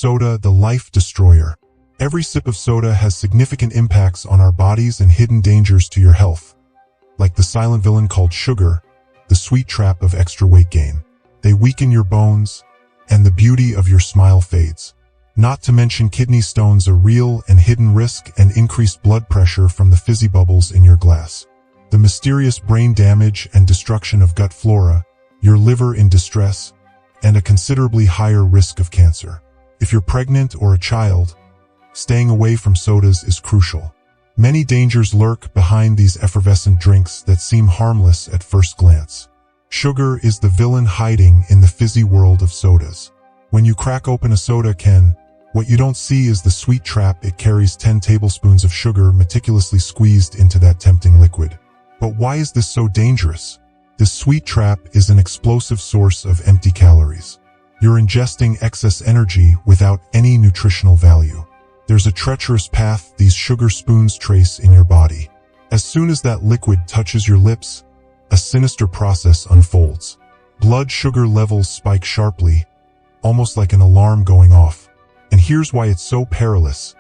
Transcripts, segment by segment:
Soda, the life destroyer. Every sip of soda has significant impacts on our bodies and hidden dangers to your health. Like the silent villain called sugar, the sweet trap of extra weight gain. They weaken your bones, and the beauty of your smile fades. Not to mention kidney stones, a real and hidden risk, and increased blood pressure from the fizzy bubbles in your glass. The mysterious brain damage and destruction of gut flora, your liver in distress, and a considerably higher risk of cancer. If you're pregnant or a child, staying away from sodas is crucial. Many dangers lurk behind these effervescent drinks that seem harmless at first glance. Sugar is the villain hiding in the fizzy world of sodas. When you crack open a soda can, what you don't see is the sweet trap. It carries 10 tablespoons of sugar meticulously squeezed into that tempting liquid. But why is this so dangerous? This sweet trap is an explosive source of empty calories. You're ingesting excess energy without any nutritional value. There's a treacherous path these sugar spoons trace in your body. As soon as that liquid touches your lips, a sinister process unfolds. Blood sugar levels spike sharply, almost like an alarm going off. And here's why it's so perilous.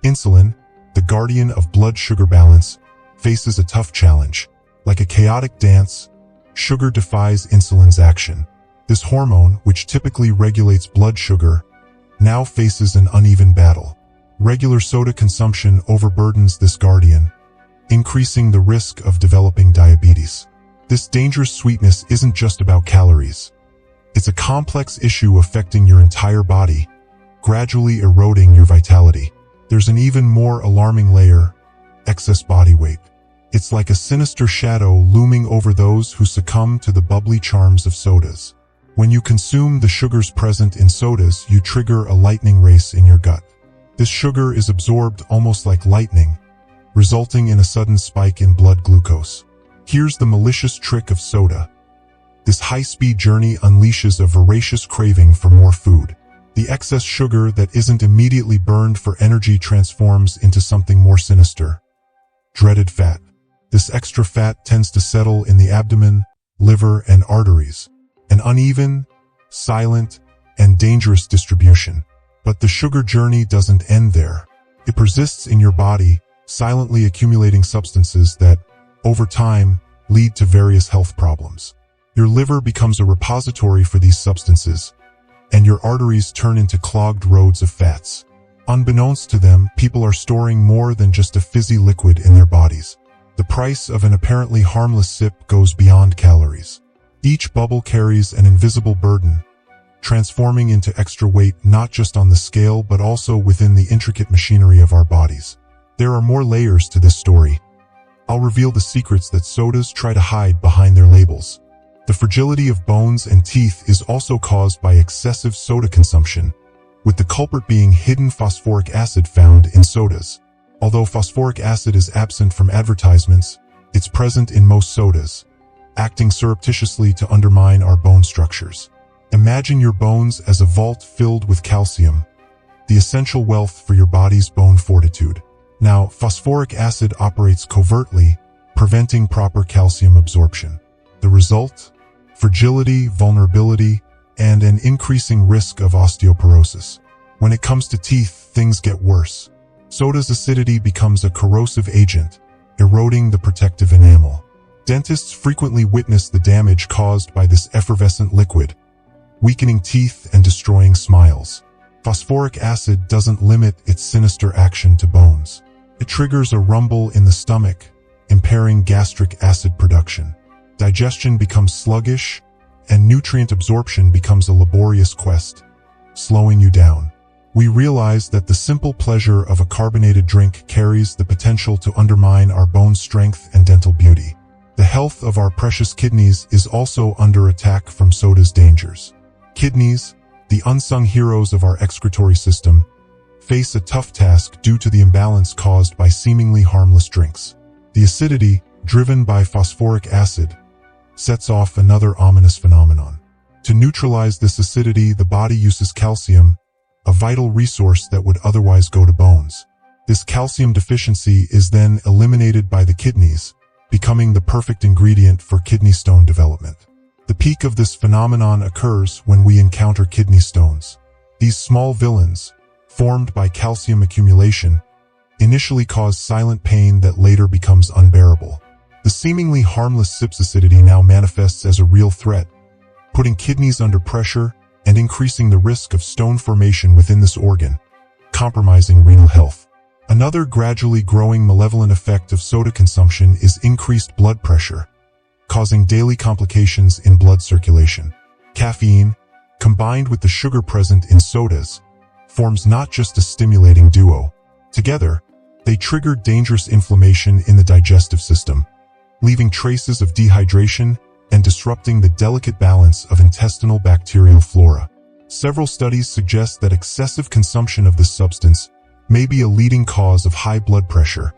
Insulin, the guardian of blood sugar balance, faces a tough challenge. Like a chaotic dance, sugar defies insulin's action. This hormone, which typically regulates blood sugar, now faces an uneven battle. Regular soda consumption overburdens this guardian, increasing the risk of developing diabetes. This dangerous sweetness isn't just about calories. It's a complex issue affecting your entire body, gradually eroding your vitality. There's an even more alarming layer: excess body weight. It's like a sinister shadow looming over those who succumb to the bubbly charms of sodas. When you consume the sugars present in sodas, you trigger a lightning race in your gut. This sugar is absorbed almost like lightning, resulting in a sudden spike in blood glucose. Here's the malicious trick of soda. This high-speed journey unleashes a voracious craving for more food. The excess sugar that isn't immediately burned for energy transforms into something more sinister: dreaded fat. This extra fat tends to settle in the abdomen, liver, and arteries. An uneven, silent, and dangerous distribution. But the sugar journey doesn't end there. It persists in your body, silently accumulating substances that, over time, lead to various health problems. Your liver becomes a repository for these substances, and your arteries turn into clogged roads of fats. Unbeknownst to them, people are storing more than just a fizzy liquid in their bodies. The price of an apparently harmless sip goes beyond calories. Each bubble carries an invisible burden, transforming into extra weight not just on the scale but also within the intricate machinery of our bodies. There are more layers to this story. I'll reveal the secrets that sodas try to hide behind their labels. The fragility of bones and teeth is also caused by excessive soda consumption, with the culprit being hidden phosphoric acid found in sodas. Although phosphoric acid is absent from advertisements, it's present in most sodas, acting surreptitiously to undermine our bone structures. Imagine your bones as a vault filled with calcium, the essential wealth for your body's bone fortitude. Now, phosphoric acid operates covertly, preventing proper calcium absorption. The result? Fragility, vulnerability, and an increasing risk of osteoporosis. When it comes to teeth, things get worse. Soda's acidity becomes a corrosive agent, eroding the protective enamel. Dentists frequently witness the damage caused by this effervescent liquid, weakening teeth and destroying smiles. Phosphoric acid doesn't limit its sinister action to bones. It triggers a rumble in the stomach, impairing gastric acid production. Digestion becomes sluggish, and nutrient absorption becomes a laborious quest, slowing you down. We realize that the simple pleasure of a carbonated drink carries the potential to undermine our bone strength and dental beauty. The health of our precious kidneys is also under attack from soda's dangers. Kidneys, the unsung heroes of our excretory system, face a tough task due to the imbalance caused by seemingly harmless drinks. The acidity, driven by phosphoric acid, sets off another ominous phenomenon. To neutralize this acidity, the body uses calcium, a vital resource that would otherwise go to bones. This calcium deficiency is then eliminated by the kidneys, becoming the perfect ingredient for kidney stone development. The peak of this phenomenon occurs when we encounter kidney stones. These small villains, formed by calcium accumulation, initially cause silent pain that later becomes unbearable. The seemingly harmless sip's acidity now manifests as a real threat, putting kidneys under pressure and increasing the risk of stone formation within this organ, compromising renal health. Another gradually growing malevolent effect of soda consumption is increased blood pressure, causing daily complications in blood circulation. Caffeine, combined with the sugar present in sodas, forms not just a stimulating duo. Together, they trigger dangerous inflammation in the digestive system, leaving traces of dehydration and disrupting the delicate balance of intestinal bacterial flora. Several studies suggest that excessive consumption of this substance may be a leading cause of high blood pressure,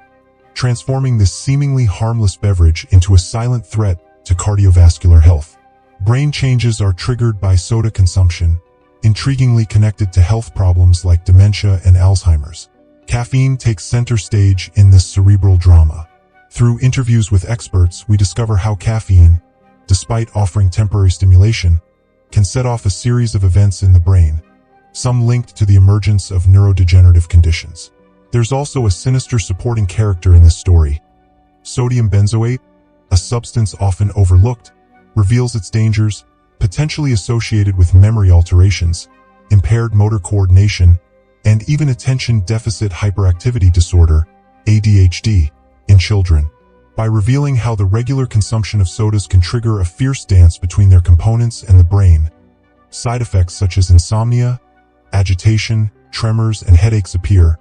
transforming this seemingly harmless beverage into a silent threat to cardiovascular health. Brain changes are triggered by soda consumption, intriguingly connected to health problems like dementia and Alzheimer's. Caffeine takes center stage in this cerebral drama. Through interviews with experts, we discover how caffeine, despite offering temporary stimulation, can set off a series of events in the brain, some linked to the emergence of neurodegenerative conditions. There's also a sinister supporting character in this story. Sodium benzoate, a substance often overlooked, reveals its dangers, potentially associated with memory alterations, impaired motor coordination, and even attention deficit hyperactivity disorder, ADHD, in children. By revealing how the regular consumption of sodas can trigger a fierce dance between their components and the brain, side effects such as insomnia, agitation, tremors, and headaches appear,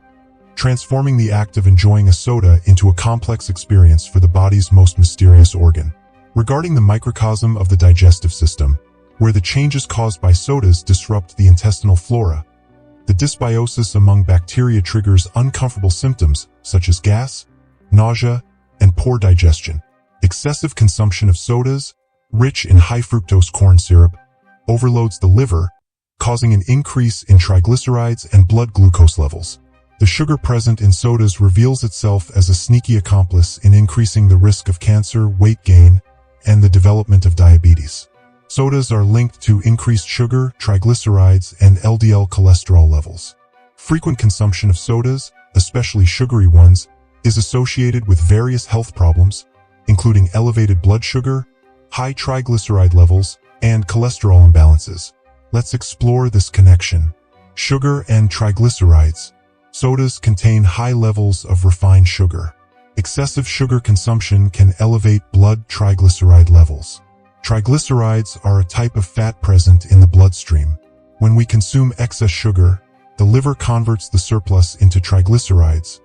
transforming the act of enjoying a soda into a complex experience for the body's most mysterious organ. Regarding the microcosm of the digestive system, where the changes caused by sodas disrupt the intestinal flora, the dysbiosis among bacteria triggers uncomfortable symptoms such as gas, nausea, and poor digestion. Excessive consumption of sodas, rich in high-fructose corn syrup, overloads the liver, causing an increase in triglycerides and blood glucose levels. The sugar present in sodas reveals itself as a sneaky accomplice in increasing the risk of cancer, weight gain, and the development of diabetes. Sodas are linked to increased sugar, triglycerides, and LDL cholesterol levels. Frequent consumption of sodas, especially sugary ones, is associated with various health problems, including elevated blood sugar, high triglyceride levels, and cholesterol imbalances. Let's explore this connection. Sugar and triglycerides. Sodas contain high levels of refined sugar. Excessive sugar consumption can elevate blood triglyceride levels. Triglycerides are a type of fat present in the bloodstream. When we consume excess sugar, the liver converts the surplus into triglycerides,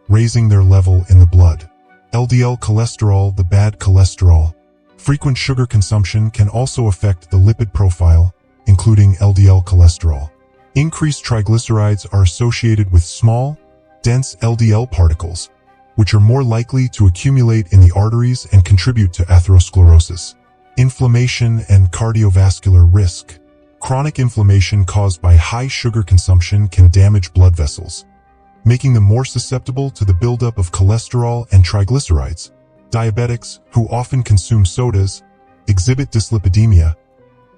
raising their level in the blood. LDL cholesterol, the bad cholesterol. Frequent sugar consumption can also affect the lipid profile, including LDL cholesterol. Increased triglycerides are associated with small, dense LDL particles, which are more likely to accumulate in the arteries and contribute to atherosclerosis. Inflammation and cardiovascular risk. Chronic inflammation caused by high sugar consumption can damage blood vessels, making them more susceptible to the buildup of cholesterol and triglycerides. Diabetics, who often consume sodas, exhibit dyslipidemia,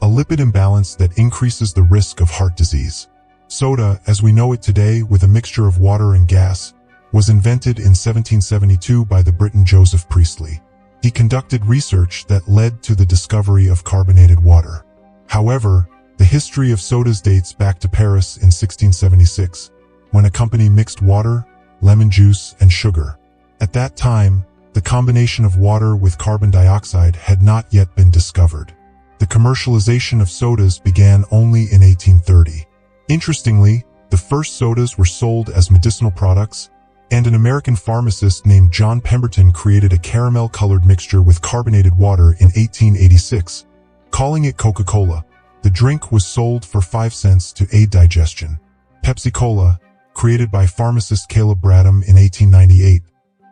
a lipid imbalance that increases the risk of heart disease. Soda, as we know it today with a mixture of water and gas, was invented in 1772 by the Briton Joseph Priestley. He conducted research that led to the discovery of carbonated water. However, the history of sodas dates back to Paris in 1676, when a company mixed water, lemon juice, and sugar. At that time, the combination of water with carbon dioxide had not yet been discovered. The commercialization of sodas began only in 1830. Interestingly, the first sodas were sold as medicinal products, and an American pharmacist named John Pemberton created a caramel-colored mixture with carbonated water in 1886, calling it Coca-Cola. The drink was sold for 5 cents to aid digestion. Pepsi-Cola, created by pharmacist Caleb Bradham in 1898,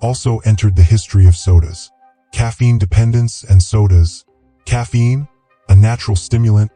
also entered the history of sodas. Caffeine dependence and sodas. Caffeine, a natural stimulant,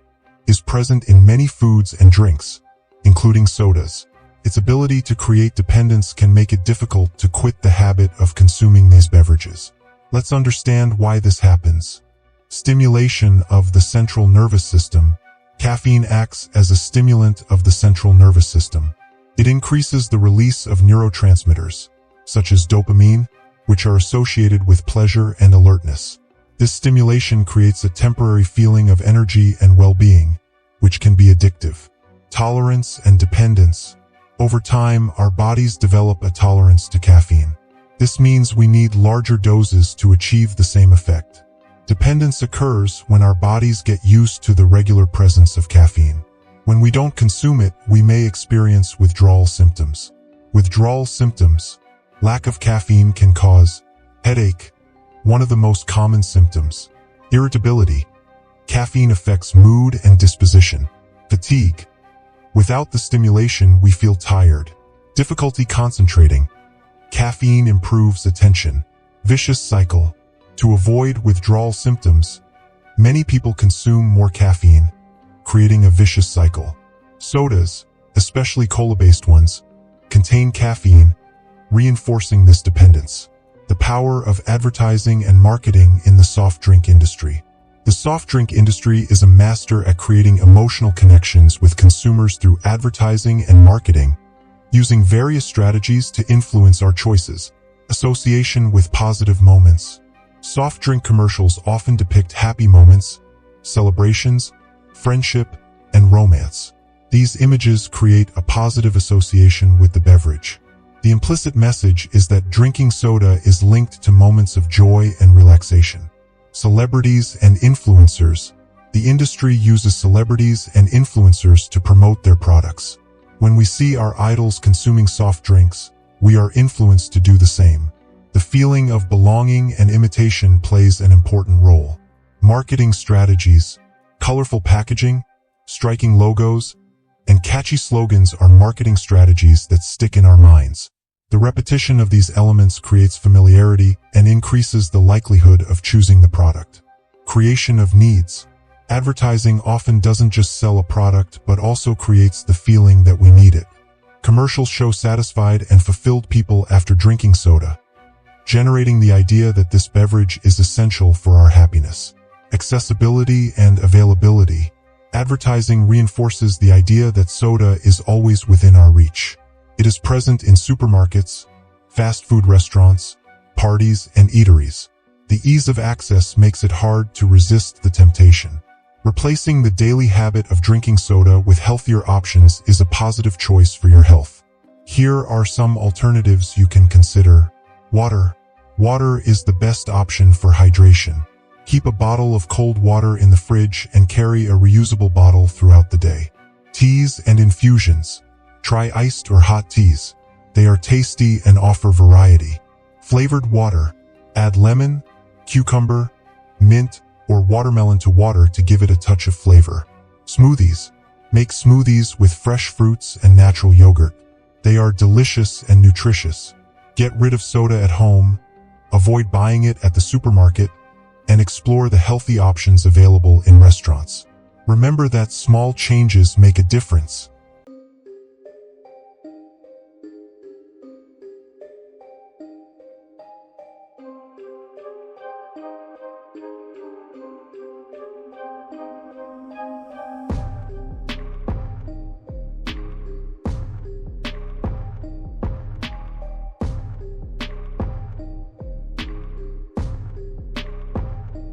is present in many foods and drinks, including sodas. Its ability to create dependence can make it difficult to quit the habit of consuming these beverages. Let's understand why this happens. Stimulation of the central nervous system. Caffeine acts as a stimulant of the central nervous system. It increases the release of neurotransmitters, such as dopamine, which are associated with pleasure and alertness. This stimulation creates a temporary feeling of energy and well-being, which can be addictive. Tolerance and dependence. Over time, our bodies develop a tolerance to caffeine. This means we need larger doses to achieve the same effect. Dependence occurs when our bodies get used to the regular presence of caffeine. When we don't consume it, we may experience withdrawal symptoms. Withdrawal symptoms. Lack of caffeine can cause headache, one of the most common symptoms. Irritability. Caffeine affects mood and disposition. Fatigue. Without the stimulation, we feel tired. Difficulty concentrating. Caffeine improves attention. Vicious cycle. To avoid withdrawal symptoms, many people consume more caffeine, creating a vicious cycle. Sodas, especially cola-based ones, contain caffeine, reinforcing this dependence. The power of advertising and marketing in the soft drink industry. The soft drink industry is a master at creating emotional connections with consumers through advertising and marketing, using various strategies to influence our choices. Association with positive moments. Soft drink commercials often depict happy moments, celebrations, friendship, and romance. These images create a positive association with the beverage. The implicit message is that drinking soda is linked to moments of joy and relaxation. Celebrities and influencers. The industry uses celebrities and influencers to promote their products. When we see our idols consuming soft drinks, we are influenced to do the same. The feeling of belonging and imitation plays an important role. Marketing strategies. Colorful packaging, striking logos, and catchy slogans are marketing strategies that stick in our minds. The repetition of these elements creates familiarity and increases the likelihood of choosing the product. Creation of needs. Advertising often doesn't just sell a product but also creates the feeling that we need it. Commercials show satisfied and fulfilled people after drinking soda, generating the idea that this beverage is essential for our happiness. Accessibility and availability. Advertising reinforces the idea that soda is always within our reach. It is present in supermarkets, fast food restaurants, parties, and eateries. The ease of access makes it hard to resist the temptation. Replacing the daily habit of drinking soda with healthier options is a positive choice for your health. Here are some alternatives you can consider. Water. Water is the best option for hydration. Keep a bottle of cold water in the fridge and carry a reusable bottle throughout the day. Teas and infusions. Try iced or hot teas. They are tasty and offer variety. Flavored water. Add lemon, cucumber, mint, or watermelon to water to give it a touch of flavor. Smoothies. Make smoothies with fresh fruits and natural yogurt. They are delicious and nutritious. Get rid of soda at home, avoid buying it at the supermarket, and explore the healthy options available in restaurants. Remember that small changes make a difference.